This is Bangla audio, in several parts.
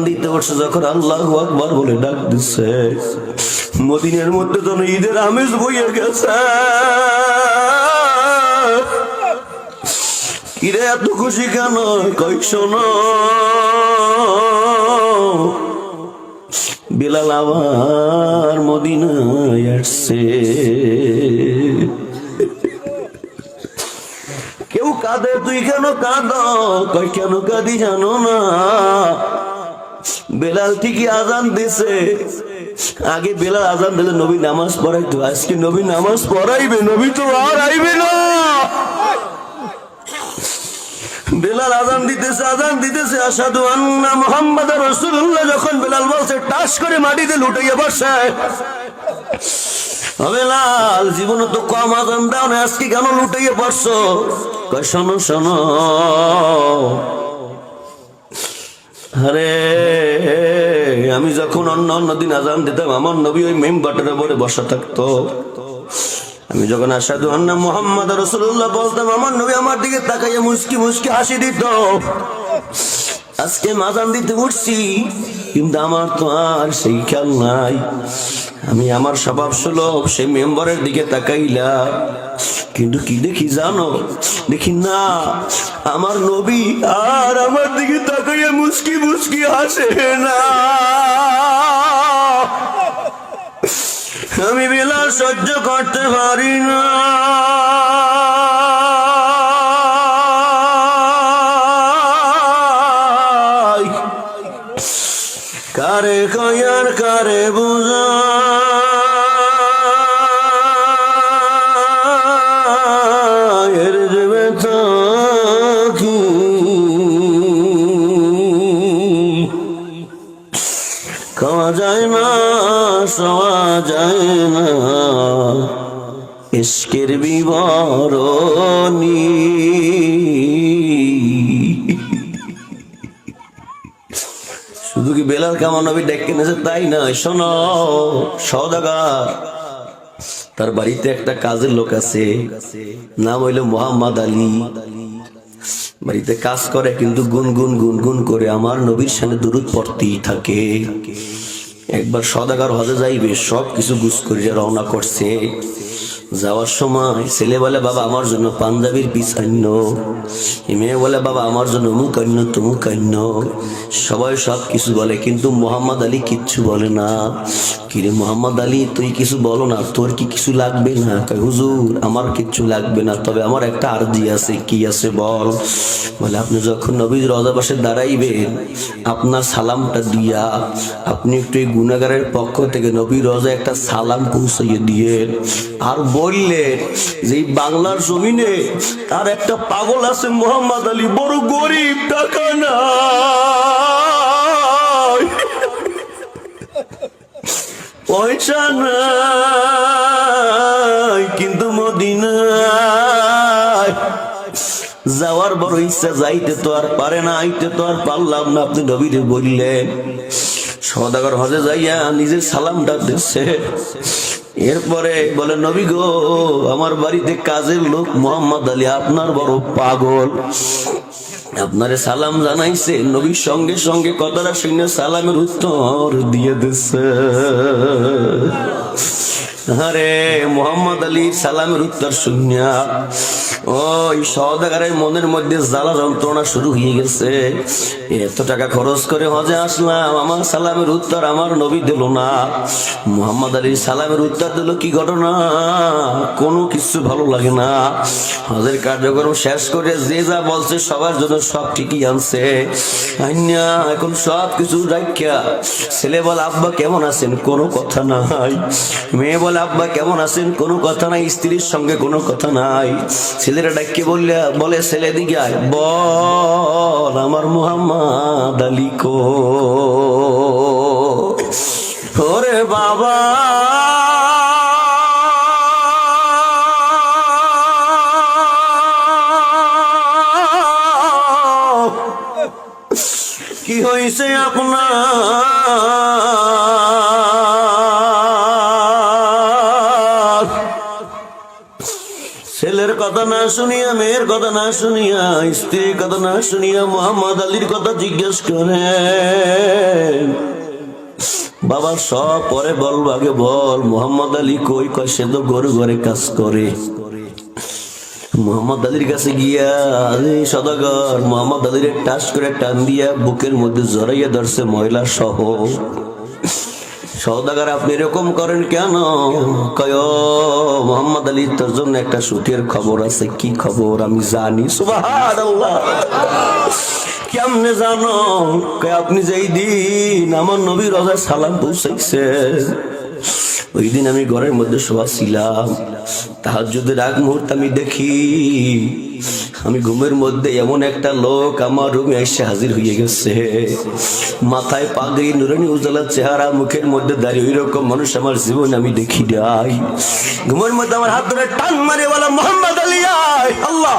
দিতে বসে যখন আল্লাহু আকবার বলে ডাক দিচ্ছে, মদিনার মধ্যে যেন ঈদের আমেজ বইয়া গেছে। কিরে এত খুশি কেন? কই শোনো, বিলাল আবার মদিনায় আসছে। কেউ কাঁদে, তুই কেন কাঁদ? কই কেন কাঁদি জানো না? বেলাল ঠিকই আজান দিছে। আগে বেলাল আজান দিলে নবী নামাজ পড়াইতো, আজকে নবী নামাজ পড়াইবে, নবী তো আর আইবে না। বেলাল আজান দিতেছে আশহাদু আন্না মুহাম্মাদুর রাসূলুল্লাহ। যখন বেলাল বলছে, টাস করে মাটিতে লুটাইয়া বসে। বেলাল, জীবনে তো কম আজান দাও না, আজকে কেন লুটাইয়া পড়ছো? কই শোনো শোনো, আরে আমি যখন অন্য দিন আজান দিতাম, আমার নবী ওই মেম্বারের উপরে বসা থাকতো। আমি যখন আশহাদু আন্না মুহাম্মাদুর রাসূলুল্লাহ বলতাম, আমার নবী আমার দিকে তাকাইয়া মুস্কি মুস্কি হাসি দিত। আজকে আজান দিতে উঠছি, কিন্তু আমার তো আর সেই খেয়াল নাই। আমি আমার স্বভাব সুলভ সেই মেম্বারের দিকে তাকাইলাম, কিন্তু কি দেখি জানো? দেখি না, আমার নবী আর আমার দিকে তাকাইয়া মুস্কি মুস্কি হাসে না। আমি বেলাল সহ্য করতে পারি না। কারে কয়ার কারে বুঝা, খাওয়া যায় না, শোয়া যায় না, ইশকের বিবরণী। শুধু কি বেলাল কেমন নবী ডেকে নেছে তাই না? শোনো, সওদাগর, তার বাড়িতে একটা কাজের লোক আছে, নাম হইল মোহাম্মদ আলী। বাড়িতে কাজ করে, কিন্তু গুনগুন গুনগুন করে আমার নবীর সামনে দুরূদ পড়তেই থাকে। একবার সওদাগর হজে যাইবে, সব কিছু গুছ করে রওনা করছে। যাওয়ার সময় ছেলে বলে, বাবা আমার জন্য পাঞ্জাবির পিস আন্য। মেয়ে বলে, বাবা আমার জন্য অমুক আন্য তমুক আন্য। সবাই সব কিছু বলে, কিন্তু মোহাম্মদ আলী কিচ্ছু বলে না। কিরে মোহাম্মদ আলী, তুই কিছু বলো না, তোর কি কিছু লাগবে না? কয় হুজুর আমার কিচ্ছু লাগবে না, তবে আমার একটা আরজি আছে। কি আছে বল? বলে, আপনি যখন নবীর রওজা পাশে দাঁড়াইবেন, আপনার সালামটা দিয়া আপনি একটু এই গুনাহগারের পক্ষ থেকে নবীর রওজায় একটা সালাম পৌঁছাইয়ে দিয়ে, আর বললেন যে বাংলার জমিনে তার একটা পাগল আছে মোহাম্মদ আলী, বড় গরিব, টাকা নাই, পয়সা নাই, কিন্তু মদিনায় যাওয়ার বড় ইচ্ছা, যাইতে তো আর পারে না, আইতে তো আর পারলাম না। আপনি নবীরে বললেন। সওদাগর হজে যাইয়া নিজের সালামটা দিচ্ছে। এরপরে বলে, নবী গো, আমার বাড়িতে কাজের লোক মোহাম্মদ আলী আপনার বড় পাগল, আপনারে সালাম জানাইছে। নবীর সঙ্গে সঙ্গে কথাটা শুনে সালামের উত্তর দিয়ে দিচ্ছে। আরে মোহাম্মদ আলী সালামের উত্তর শুনিয়া ওই সওদাগরের মনের মধ্যে জ্বালা যন্ত্রণা শুরু হয়ে গেছে। এত টাকা খরচ করে হজে আসলাম, আমার সালামের উত্তর আমার নবী দিল না। মোহাম্মদ আলীর সালামের উত্তর দিল, কি ঘটনা? কোনো কিছু ভালো লাগে না। হজের কার্যক্রম শেষ করে যে যা বলছে সবার জন্য সব ঠিকই আনছে। এখন সব কিছু রাখিয়া ছেলে বলে, আব্বা কেমন আছেন? কোনো কথা নাই। মেয়ে বলে, আব্বা কেমন আছেন? কোনো কথা নাই। স্ত্রীর সঙ্গে কোনো কথা নাই। ছেলেরা ডাকিয়ে বলে, ছেলে দিকে আয়, বল আমার মোহাম্মদ আলী কই? ওরে বাবা, কি হয়েছে আপনার? ছেলের কথা না শুনিয়া, মেয়ের কথা না শুনিয়া, স্ত্রীর কথা না শুনিয়া মোহাম্মদ আলীর কথা জিজ্ঞেস করে। বাবা সব পরে বলবো, আগে বল মোহাম্মদ আলী কই? কয় সে তো ঘরে ঘরে কাজ করে। মোহাম্মদ আলীর কাছে গিয়া আরে সদাগর মোহাম্মদ আলীর টাস করে টান দিয়া বুকের মধ্যে জড়াইয়া ধরছে মহিলা সহ। সওদাগর আপনি এরকম করেন কেন? কয় মোহাম্মদ আলী তোর জন্য একটা সুখের খবর আছে। কি খবর? আমি জানি। সুবহানাল্লাহ। কেমনে জানো? কয় আপনি যেই দিন আমার নবী রোজায় সালাম পৌঁছাইছে ওই দিন আমি ঘরের মধ্যে শোয়া ছিলাম, তাহাজ্জুদের আগ মুহূর্তে আমি দেখি আমি ঘুমের মধ্যে এমন একটা লোক আমার রুমে এসে হাজির হয়ে গেছে। মাথায় পাগড়ি, নুরানি উজালা চেহারা, মুখের মধ্যে দাঁড়িয়ে ওই রকম মানুষ আমার জীবন আমি দেখি নাই। ঘুমের মধ্যে আমার হাত ধরে টান মারে বলা মোহাম্মদ আলী আয়। আল্লাহ,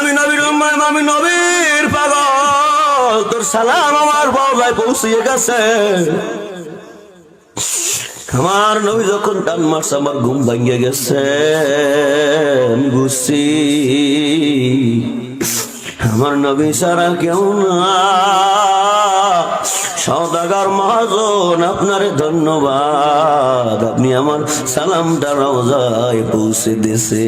আমি নবীর উম্মত, আমি নবীর পাগল, তোর সালাম আমার বাবায় পৌঁছিয়ে গেছে। আমার নবী যখন টান মারছে আমার ঘুম ভাঙিয়ে গেছে। আমি বুঝছি আমার নবী সারা কেউ না। সওদাগর মহাজন আপনারে ধন্যবাদ, আপনি আমার সালামটা রওজায় পৌঁছে দিয়েছে।